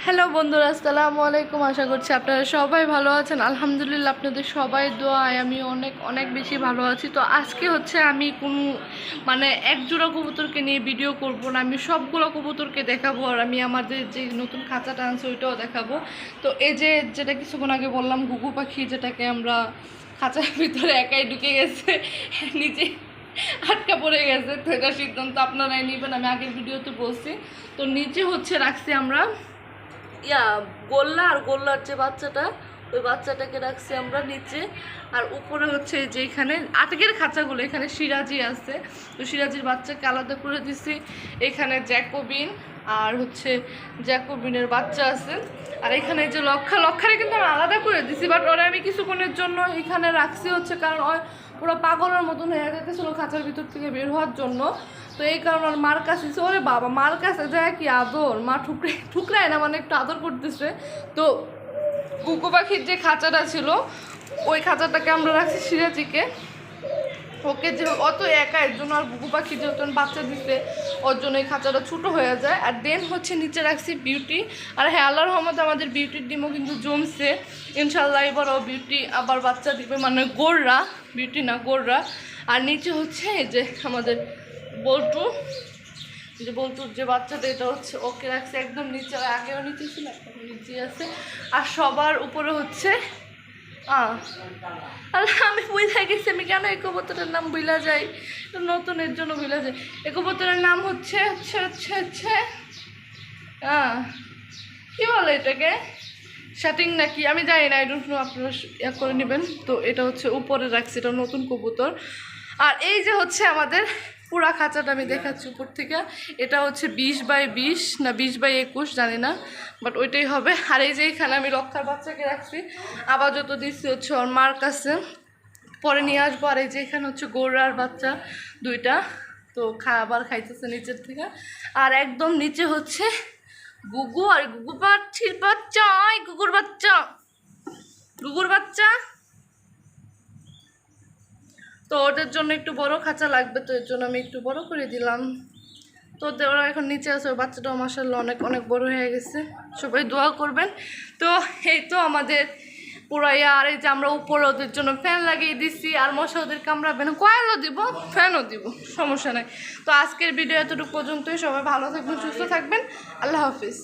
Hello বন্ধুরা, আসসালামু আলাইকুম। আশা করছি আপনারা সবাই ভালো আছেন। আলহামদুলিল্লাহ, আপনাদের সবাই দোয়ায় আমি অনেক অনেক বেশি ভালো আছি। তো আজকে হচ্ছে আমি এক জোড়া কবুতরকে নিয়ে ভিডিও করব না, আমি সবগুলো কবুতরকে দেখাবো। আর আমি আমাদের যে নতুন খাঁচাটা আনছি ওইটাও দেখাবো। তো এই যে যেটা কিছুক্ষণ আগে বললাম, ঘুঘু পাখি, যেটাকে আমরা খাঁচার ভিতরে একাই ঢুকে গেছে, নিচে আটকা পড়ে গেছে। তো এটা সিদ্ধান্ত আপনারাই নেবেন, আমি আগের ভিডিওতে বলছি। তো নিচে হচ্ছে রাখছি আমরা গোল্লা, আর গোল্লার যে বাচ্চাটা, ওই বাচ্চাটাকে রাখছি আমরা নিচে। আর উপরে হচ্ছে যে এখানে আটকের খাঁচাগুলো, এখানে সিরাজি আছে, তো সিরাজির বাচ্চাকে আলাদা করে দিছি। এখানে জ্যাকোবিন আর হচ্ছে জ্যাকোবিনের বাচ্চা আছে। আর এখানে যে লক্ষারে কিন্তু আমি আলাদা করে দিছি, বাট ওরা আমি কিছুক্ষণের জন্য এখানে রাখছি হচ্ছে কারণ পুরো পাগলের মতন হয়ে যেতেছিল খাঁচার ভিতর থেকে বের হওয়ার জন্য। তো এই কারণে ওর মার কাছে, ওরে বাবা, মার কাছে যায় কি আদর, মা ঠুকরায় না, মানে একটু আদর করতেছে। তো কুকু পাখির যে খাঁচাটা ছিল, ওই খাঁচাটাকে আমরা রাখছি সিরাজিকে। ওকে যে অত একা, এর জন্য আর কুকু পাখি যেহেতু বাচ্চা দিতে, ওর জন্য এই খাঁচাটা ছোটো হয়ে যায়। আর দেন হচ্ছে নিচে রাখছি বিউটি। আর হ্যাঁ, আল্লাহর রহমতে আমাদের বিউটির ডিমও কিন্তু জমছে ইনশাল্লাহ। এবারও বিউটি আবার বাচ্চা দিবে, মানে গোররা, বিউটি না গোররা। আর নিচে হচ্ছে এই যে আমাদের বল্টুর যে বাচ্চাটা, এটা হচ্ছে ওকে রাখছে একদম নিচে। আগেও নিচে ছিল, এখন নিচে আছে। আর সবার উপরে হচ্ছে আল্লাহ, আমি বুঝা গেছি আমি কেন এই কবুতরের নাম বুঝা যাই, নতুনের জন্য বুঝা যায়। এই কবুতরের নাম হচ্ছে কি বলে এটাকে, শাটিং নাকি, আমি জানি না, আই ডোন্ট নো, আপনারা করে নেবেন। তো এটা হচ্ছে উপরে রাখছি, এটা নতুন কবুতর। আর এই যে হচ্ছে আমাদের পুরা খাঁচাটা আমি দেখাচ্ছি উপর থেকে, এটা হচ্ছে 20x20 না 20x21 জানি না, বাট ওইটাই হবে। আর এই যে এখানে আমি রক্ষার বাচ্চাকে রাখছি, আবার যত দিচ্ছি হচ্ছে ওর মার কাছে, পরে নিয়ে আসবো। আর এই যে এখানে হচ্ছে গোড়ার বাচ্চা দুইটা, তো আবার খাইতেছে নিচের থেকে। আর একদম নিচে হচ্ছে গুগু, আর গুগু পাখির বাচ্চা, গুগুর বাচ্চা। তো ওদের জন্য একটু বড় খাঁচা লাগবে, তো এর জন্য আমি একটু বড় করে দিলাম। তো ওরা এখন নিচে আছে, ওই বাচ্চাটাও মাশাআল্লাহ অনেক অনেক বড় হয়ে গেছে। সবাই দোয়া করবেন। তো এই তো আমাদের পুরাই। আর এই যে আমরা উপরে ওদের জন্য ফ্যান লাগিয়ে দিচ্ছি, আর মশা ওদের কামড়াবে না, কয়েলও দিব, ফ্যানও দিব, সমস্যা নাই। তো আজকের ভিডিও এতটুকু পর্যন্তই। সবাই ভালো থাকবেন, সুস্থ থাকবেন, আল্লাহ হাফিজ।